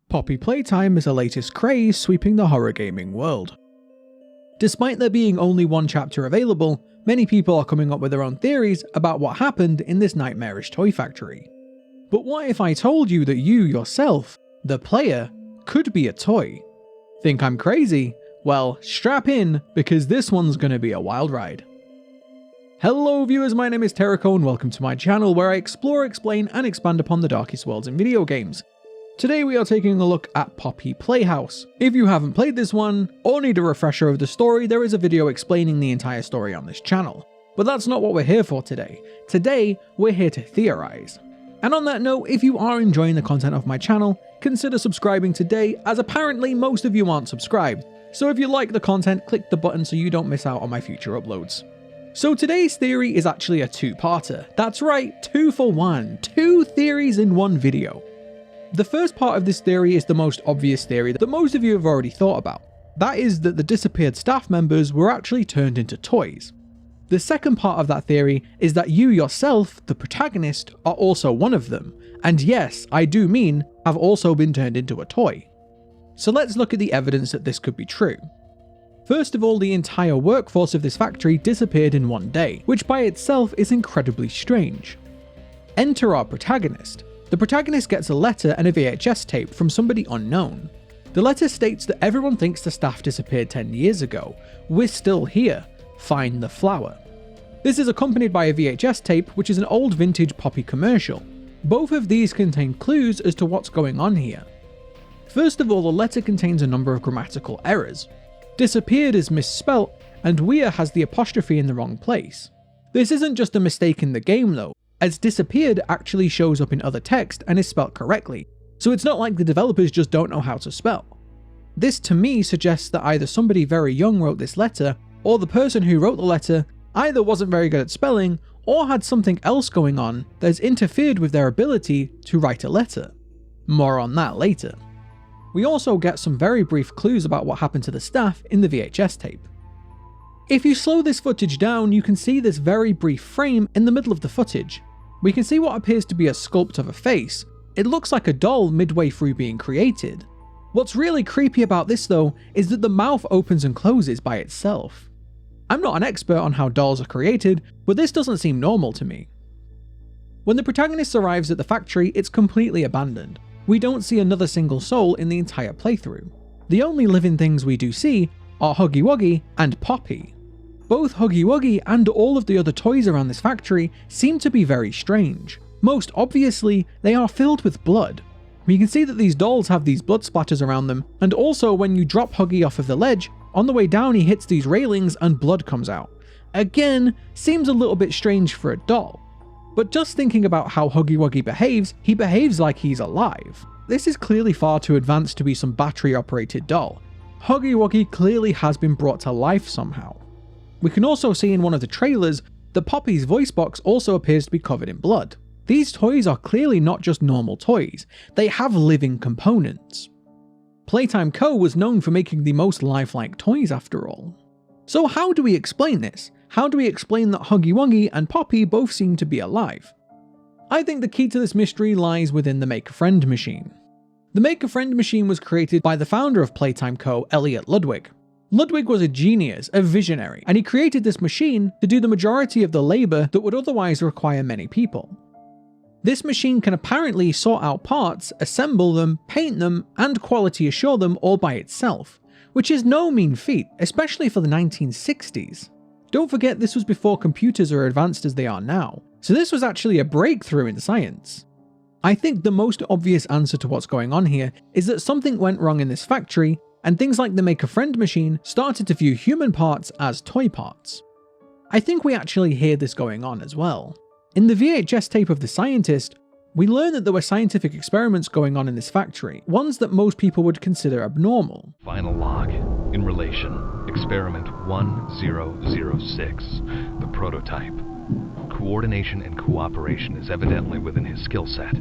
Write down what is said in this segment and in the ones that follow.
Poppy Playtime is the latest craze sweeping the horror gaming world. Despite there being only one chapter available, many people are coming up with their own theories about what happened in this nightmarish toy factory. But what if I told you that you yourself, the player, could be a toy? Think I'm crazy? Well, strap in, because this one's gonna be a wild ride. Hello viewers, my name is Tericho and welcome to my channel where I explore, explain and expand upon the darkest worlds in video games. Today we are taking a look at Poppy Playhouse. If you haven't played this one, or need a refresher of the story, there is a video explaining the entire story on this channel. But that's not what we're here for today. Today, we're here to theorize. And on that note, if you are enjoying the content of my channel, consider subscribing today, as apparently most of you aren't subscribed. So if you like the content, click the button so you don't miss out on my future uploads. So today's theory is actually a two-parter. That's right, 2 for 1. 2 theories in one video. The first part of this theory is the most obvious theory that most of you have already thought about. That is that the disappeared staff members were actually turned into toys. The second part of that theory is that you yourself, the protagonist, are also one of them. And yes, I do mean have also been turned into a toy. So let's look at the evidence that this could be true. First of all, the entire workforce of this factory disappeared in one day, which by itself is incredibly strange. Enter our protagonist. The protagonist gets a letter and a VHS tape from somebody unknown. The letter states that everyone thinks the staff disappeared 10 years ago. We're still here. Find the flower. This is accompanied by a VHS tape, which is an old vintage Poppy commercial. Both of these contain clues as to what's going on here. First of all, the letter contains a number of grammatical errors. Disappeared is misspelt, and we're has the apostrophe in the wrong place. This isn't just a mistake in the game though, as disappeared actually shows up in other text and is spelt correctly, so it's not like the developers just don't know how to spell. This to me suggests that either somebody very young wrote this letter, or the person who wrote the letter either wasn't very good at spelling, or had something else going on that has interfered with their ability to write a letter. More on that later. We also get some very brief clues about what happened to the staff in the VHS tape. If you slow this footage down, you can see this very brief frame in the middle of the footage. We can see what appears to be a sculpt of a face. It looks like a doll midway through being created. What's really creepy about this though is that the mouth opens and closes by itself. I'm not an expert on how dolls are created, but this doesn't seem normal to me. When the protagonist arrives at the factory, it's completely abandoned. We don't see another single soul in the entire playthrough. The only living things we do see are Huggy Wuggy and Poppy. Both Huggy Wuggy and all of the other toys around this factory seem to be very strange. Most obviously, they are filled with blood. We can see that these dolls have these blood splatters around them, and also when you drop Huggy off of the ledge, on the way down he hits these railings and blood comes out. Again, seems a little bit strange for a doll. But just thinking about how Huggy Wuggy behaves, he behaves like he's alive. This is clearly far too advanced to be some battery operated doll. Huggy Wuggy clearly has been brought to life somehow. We can also see in one of the trailers that Poppy's voice box also appears to be covered in blood. These toys are clearly not just normal toys, they have living components. Playtime Co. was known for making the most lifelike toys after all. So how do we explain this? How do we explain that Huggy Wuggy and Poppy both seem to be alive? I think the key to this mystery lies within the Make-A-Friend machine. The Make-A-Friend machine was created by the founder of Playtime Co., Elliot Ludwig. Ludwig was a genius, a visionary, and he created this machine to do the majority of the labor that would otherwise require many people. This machine can apparently sort out parts, assemble them, paint them, and quality assure them all by itself, which is no mean feat, especially for the 1960s. Don't forget this was before computers are advanced as they are now, so this was actually a breakthrough in science. I think the most obvious answer to what's going on here is that something went wrong in this factory, and things like the Make-A-Friend machine started to view human parts as toy parts. I think we actually hear this going on as well. In the VHS tape of The Scientist, we learn that there were scientific experiments going on in this factory, ones that most people would consider abnormal. Final log. In relation, experiment 1006, the prototype. Coordination and cooperation is evidently within his skill set,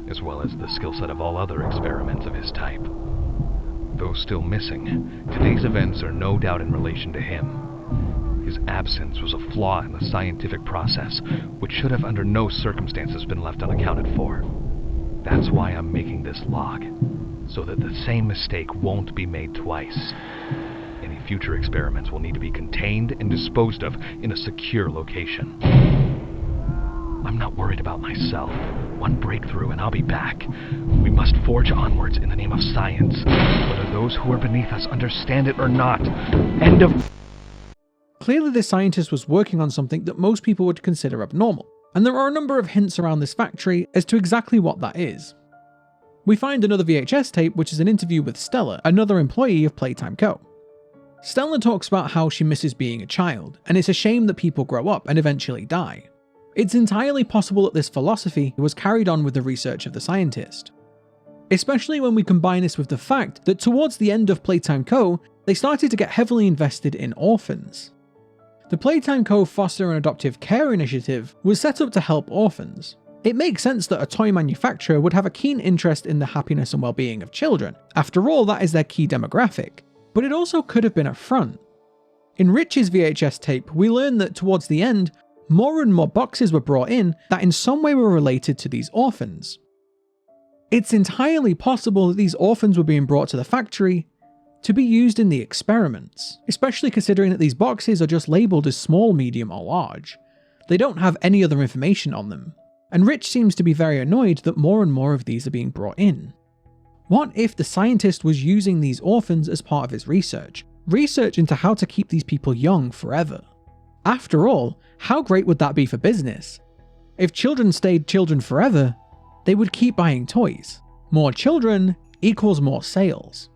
as well as the skill set of all other experiments of his type. Though still missing, today's events are no doubt in relation to him. His absence was a flaw in the scientific process, which should have under no circumstances been left unaccounted for. That's why I'm making this log. so that the same mistake won't be made twice. Any future experiments will need to be contained and disposed of in a secure location. I'm not worried about myself. One breakthrough and I'll be back. We must forge onwards in the name of science, whether those who are beneath us understand it or not. End of... Clearly this scientist was working on something that most people would consider abnormal, and there are a number of hints around this factory as to exactly what that is. We find another VHS tape, which is an interview with Stella, another employee of Playtime Co. Stella talks about how she misses being a child, and it's a shame that people grow up and eventually die. It's entirely possible that this philosophy was carried on with the research of the scientist. Especially when we combine this with the fact that towards the end of Playtime Co, they started to get heavily invested in orphans. The Playtime Co foster and adoptive care initiative was set up to help orphans. It makes sense that a toy manufacturer would have a keen interest in the happiness and well-being of children. After all, that is their key demographic. But it also could have been a front. In Rich's VHS tape, we learn that towards the end, more and more boxes were brought in that in some way were related to these orphans. It's entirely possible that these orphans were being brought to the factory to be used in the experiments, especially considering that these boxes are just labelled as small, medium or large. They don't have any other information on them, and Rich seems to be very annoyed that more and more of these are being brought in. What if the scientist was using these orphans as part of his research into how to keep these people young forever? After all, how great would that be for business? If children stayed children forever, they would keep buying toys. More children equals more sales.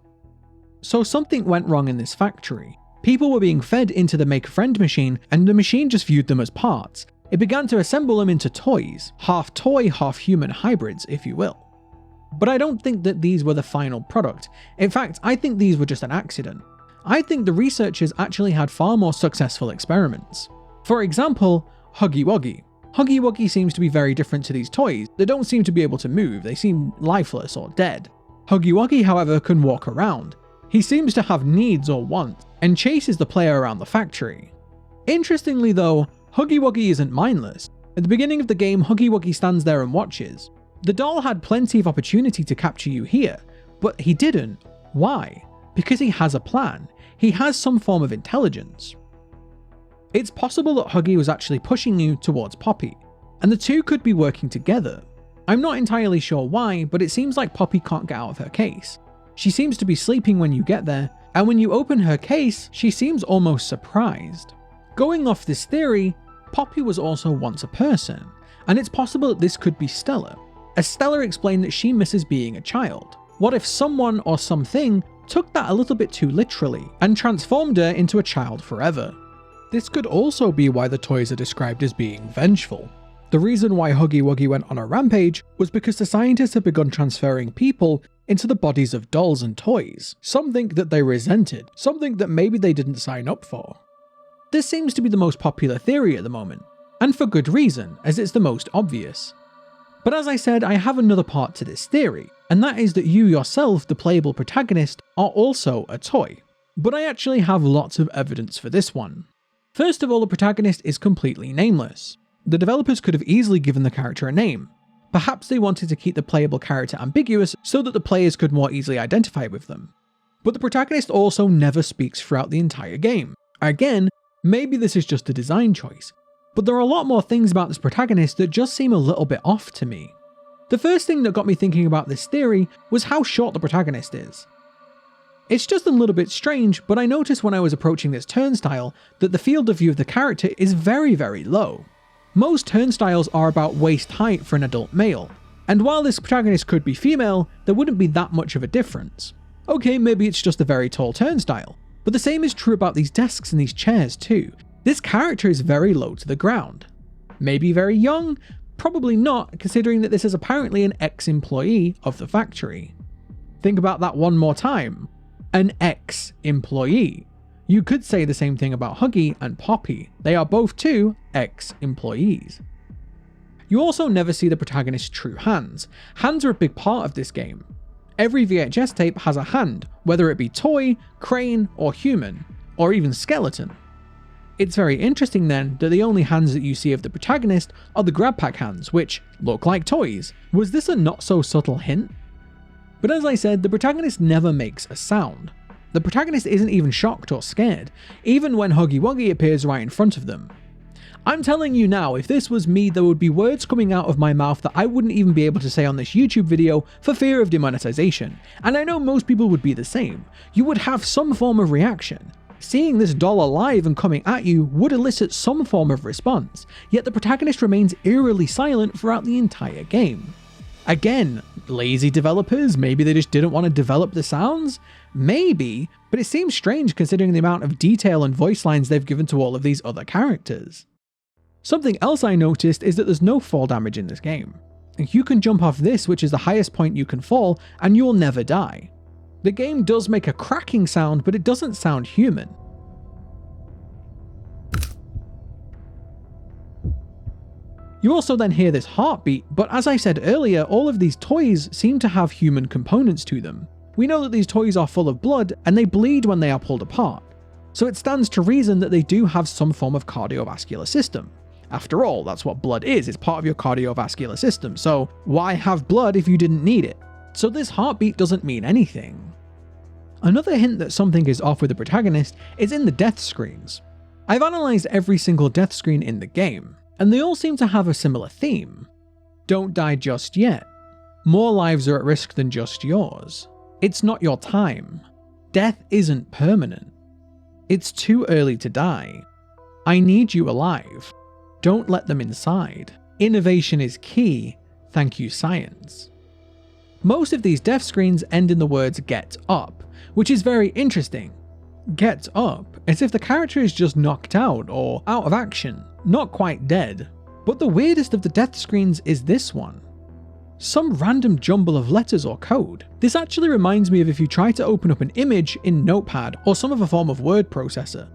So something went wrong in this factory. People were being fed into the Make a Friend machine, and the machine just viewed them as parts. It began to assemble them into toys, half toy, half human hybrids, if you will. But I don't think that these were the final product. In fact, I think these were just an accident. I think the researchers actually had far more successful experiments. For example, Huggy Wuggy. Huggy Wuggy seems to be very different to these toys. They don't seem to be able to move, they seem lifeless or dead. Huggy Wuggy, however, can walk around. He seems to have needs or wants, and chases the player around the factory. Interestingly though, Huggy Wuggy isn't mindless. At the beginning of the game, Huggy Wuggy stands there and watches. The doll had plenty of opportunity to capture you here, but he didn't. Why? Because he has a plan. He has some form of intelligence. It's possible that Huggy was actually pushing you towards Poppy, and the two could be working together. I'm not entirely sure why, but it seems like Poppy can't get out of her case. She seems to be sleeping when you get there, and when you open her case, she seems almost surprised. Going off this theory, Poppy was also once a person, and it's possible that this could be Stella, as Stella explained that she misses being a child. What if someone or something took that a little bit too literally and transformed her into a child forever? This could also be why the toys are described as being vengeful. The reason why Huggy Wuggy went on a rampage was because the scientists had begun transferring people into the bodies of dolls and toys, something that they resented, something that maybe they didn't sign up for. This seems to be the most popular theory at the moment, and for good reason, as it's the most obvious. But as I said, I have another part to this theory, and that is that you yourself, the playable protagonist, are also a toy. But I actually have lots of evidence for this one. First of all, the protagonist is completely nameless. The developers could have easily given the character a name. Perhaps they wanted to keep the playable character ambiguous so that the players could more easily identify with them. But the protagonist also never speaks throughout the entire game. Again, maybe this is just a design choice, but there are a lot more things about this protagonist that just seem a little bit off to me. The first thing that got me thinking about this theory was how short the protagonist is. It's just a little bit strange, but I noticed when I was approaching this turnstile that the field of view of the character is very, very low. Most turnstiles are about waist height for an adult male, and while this protagonist could be female, there wouldn't be that much of a difference. Okay, maybe it's just a very tall turnstile, but the same is true about these desks and these chairs too. This character is very low to the ground. Maybe very young? Probably not, considering that this is apparently an ex-employee of the factory. Think about that one more time. An ex-employee. You could say the same thing about Huggy and Poppy. They are both two ex-employees. You also never see the protagonist's true hands. Hands are a big part of this game. Every VHS tape has a hand, whether it be toy, crane, or human, or even skeleton. It's very interesting then that the only hands that you see of the protagonist are the grab pack hands, which look like toys. Was this a not so subtle hint? But as I said, the protagonist never makes a sound. The protagonist isn't even shocked or scared, even when Huggy Wuggy appears right in front of them. I'm telling you now, if this was me, there would be words coming out of my mouth that I wouldn't even be able to say on this YouTube video for fear of demonetization, and I know most people would be the same. You would have some form of reaction. Seeing this doll alive and coming at you would elicit some form of response, yet the protagonist remains eerily silent throughout the entire game. Again, lazy developers, maybe they just didn't want to develop the sounds? Maybe, but it seems strange considering the amount of detail and voice lines they've given to all of these other characters. Something else I noticed is that there's no fall damage in this game. You can jump off this, which is the highest point you can fall, and you'll never die. The game does make a cracking sound, but it doesn't sound human. You also then hear this heartbeat, but as I said earlier, all of these toys seem to have human components to them. We know that these toys are full of blood, and they bleed when they are pulled apart. So it stands to reason that they do have some form of cardiovascular system. After all, that's what blood is, it's part of your cardiovascular system, so why have blood if you didn't need it? So this heartbeat doesn't mean anything. Another hint that something is off with the protagonist is in the death screens. I've analysed every single death screen in the game, and they all seem to have a similar theme. Don't die just yet. More lives are at risk than just yours. It's not your time. Death isn't permanent. It's too early to die. I need you alive. Don't let them inside. Innovation is key. Thank you, science. Most of these death screens end in the words "get up," which is very interesting. Get up, as if the character is just knocked out or out of action, not quite dead. But the weirdest of the death screens is this one. Some random jumble of letters or code. This actually reminds me of if you try to open up an image in Notepad or some other form of word processor.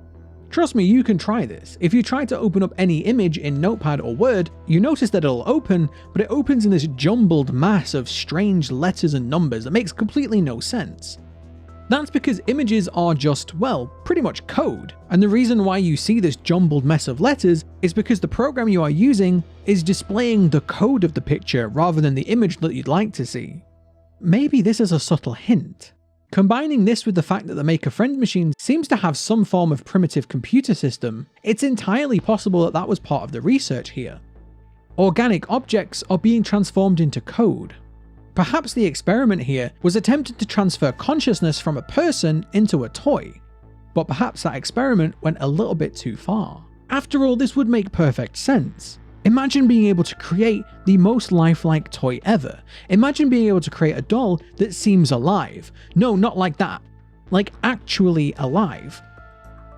Trust me, you can try this. If you try to open up any image in Notepad or Word, you notice that it'll open, but it opens in this jumbled mass of strange letters and numbers that makes completely no sense. That's because images are just, well, pretty much code, and the reason why you see this jumbled mess of letters is because the program you are using is displaying the code of the picture rather than the image that you'd like to see. Maybe this is a subtle hint. Combining this with the fact that the Maker-Friend machine seems to have some form of primitive computer system, it's entirely possible that that was part of the research here. Organic objects are being transformed into code. Perhaps the experiment here was attempting to transfer consciousness from a person into a toy, but perhaps that experiment went a little bit too far. After all, this would make perfect sense. Imagine being able to create the most lifelike toy ever. Imagine being able to create a doll that seems alive. No, not like that. Like actually alive.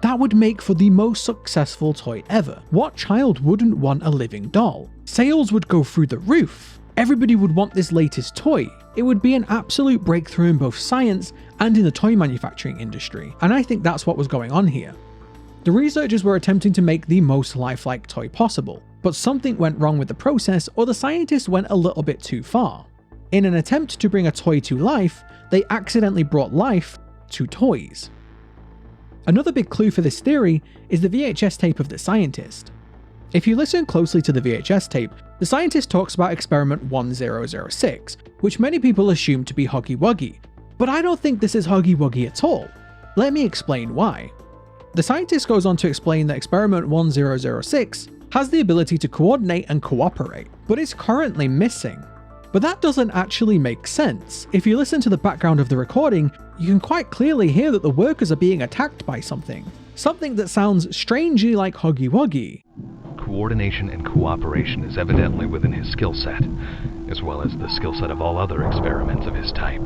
That would make for the most successful toy ever. What child wouldn't want a living doll? Sales would go through the roof. Everybody would want this latest toy. It would be an absolute breakthrough in both science and in the toy manufacturing industry, and I think that's what was going on here. The researchers were attempting to make the most lifelike toy possible, but something went wrong with the process, or the scientists went a little bit too far. In an attempt to bring a toy to life, they accidentally brought life to toys. Another big clue for this theory is the VHS tape of the scientist. If you listen closely to the VHS tape, the scientist talks about experiment 1006, which many people assume to be Huggy Wuggy, but I don't think this is Huggy Wuggy at all. Let me explain why. The scientist goes on to explain that experiment 1006 has the ability to coordinate and cooperate, but is currently missing. But that doesn't actually make sense. If you listen to the background of the recording, you can quite clearly hear that the workers are being attacked by something that sounds strangely like Huggy Wuggy. Coordination and cooperation is evidently within his skill set, as well as the skill set of all other experiments of his type.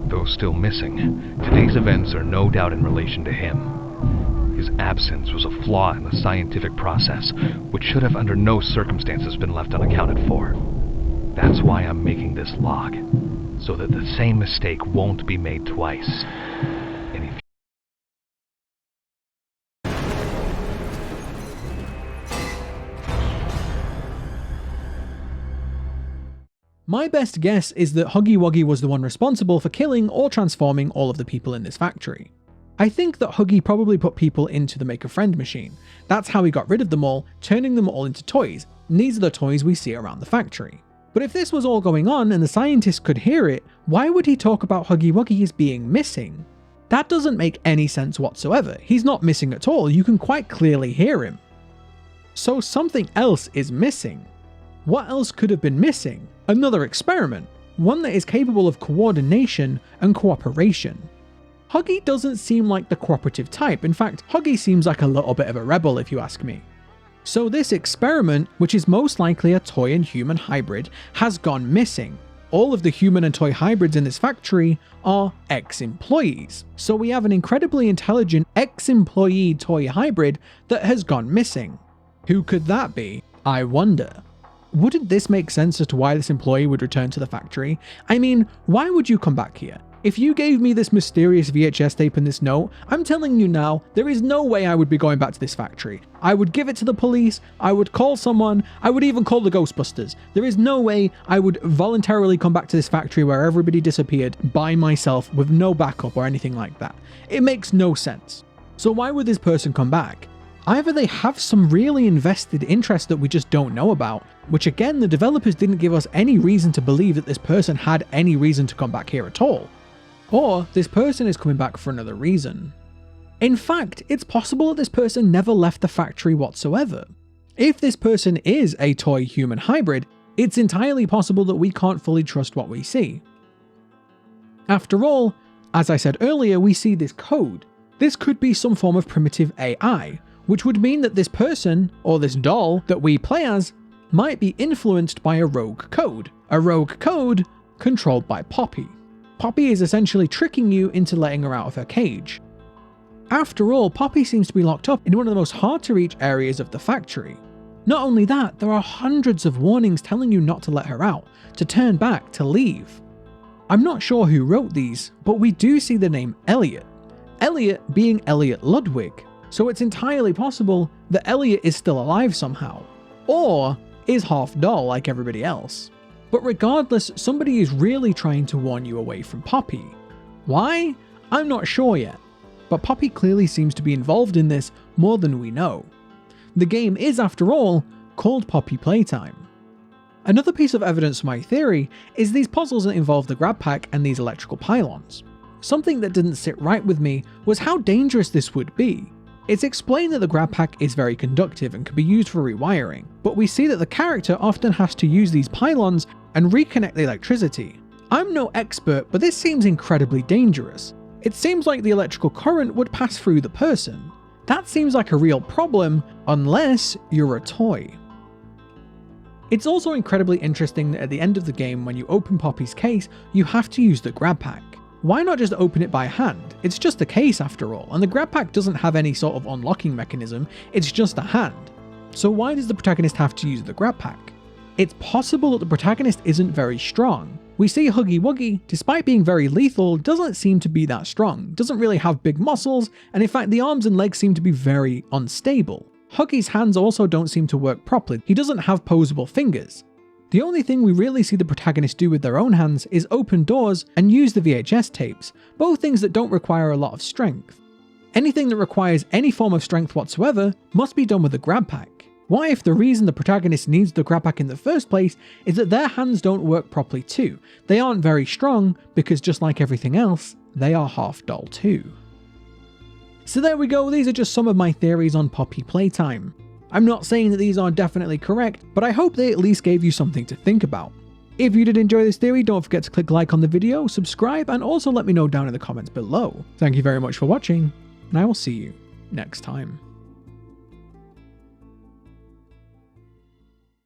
Though still missing, today's events are no doubt in relation to him. His absence was a flaw in the scientific process, which should have under no circumstances been left unaccounted for. That's why I'm making this log, so that the same mistake won't be made twice. My best guess is that Huggy Wuggy was the one responsible for killing or transforming all of the people in this factory. I think that Huggy probably put people into the Maker-Friend machine. That's how he got rid of them all, turning them all into toys, and these are the toys we see around the factory. But if this was all going on and the scientists could hear it, why would he talk about Huggy Wuggy as being missing? That doesn't make any sense whatsoever. He's not missing at all, you can quite clearly hear him. So something else is missing. What else could have been missing? Another experiment, one that is capable of coordination and cooperation. Huggy doesn't seem like the cooperative type, in fact, Huggy seems like a little bit of a rebel if you ask me. So this experiment, which is most likely a toy and human hybrid, has gone missing. All of the human and toy hybrids in this factory are ex-employees. So we have an incredibly intelligent ex-employee toy hybrid that has gone missing. Who could that be? I wonder. Wouldn't this make sense as to why this employee would return to the factory? I mean, why would you come back here? If you gave me this mysterious VHS tape and this note, I'm telling you now, there is no way I would be going back to this factory. I would give it to the police, I would call someone, I would even call the Ghostbusters. There is no way I would voluntarily come back to this factory where everybody disappeared by myself with no backup or anything like that. It makes no sense. So why would this person come back? Either they have some really invested interest that we just don't know about, which again, the developers didn't give us any reason to believe that this person had any reason to come back here at all. Or this person is coming back for another reason. In fact, it's possible that this person never left the factory whatsoever. If this person is a toy-human hybrid, it's entirely possible that we can't fully trust what we see. After all, as I said earlier, we see this code. This could be some form of primitive AI, which would mean that this person, or this doll that we play as, might be influenced by a rogue code. A rogue code controlled by Poppy. Poppy is essentially tricking you into letting her out of her cage. After all, Poppy seems to be locked up in one of the most hard to reach areas of the factory. Not only that, there are hundreds of warnings telling you not to let her out, to turn back, to leave. I'm not sure who wrote these, but we do see the name Elliot. Elliot being Elliot Ludwig, so it's entirely possible that Elliot is still alive somehow, or is half doll like everybody else. But regardless, somebody is really trying to warn you away from Poppy. Why? I'm not sure yet, but Poppy clearly seems to be involved in this more than we know. The game is, after all, called Poppy Playtime. Another piece of evidence for my theory is these puzzles that involve the grab pack and these electrical pylons. Something that didn't sit right with me was how dangerous this would be. It's explained that the grab pack is very conductive and can be used for rewiring, but we see that the character often has to use these pylons and reconnect the electricity. I'm no expert, but this seems incredibly dangerous. It seems like the electrical current would pass through the person. That seems like a real problem, unless you're a toy. It's also incredibly interesting that at the end of the game, when you open Poppy's case, you have to use the grab pack. Why not just open it by hand? It's just a case after all, and the grab pack doesn't have any sort of unlocking mechanism, it's just a hand. So why does the protagonist have to use the grab pack? It's possible that the protagonist isn't very strong. We see Huggy Wuggy, despite being very lethal, doesn't seem to be that strong, doesn't really have big muscles, and in fact the arms and legs seem to be very unstable. Huggy's hands also don't seem to work properly, he doesn't have posable fingers. The only thing we really see the protagonist do with their own hands is open doors and use the VHS tapes, both things that don't require a lot of strength. Anything that requires any form of strength whatsoever must be done with the grab pack. What if the reason the protagonist needs the grab pack in the first place is that their hands don't work properly too? They aren't very strong because just like everything else, they are half doll too. So there we go, these are just some of my theories on Poppy Playtime. I'm not saying that these are definitely correct, but I hope they at least gave you something to think about. If you did enjoy this theory, don't forget to click like on the video, subscribe, and also let me know down in the comments below. Thank you very much for watching, and I will see you next time.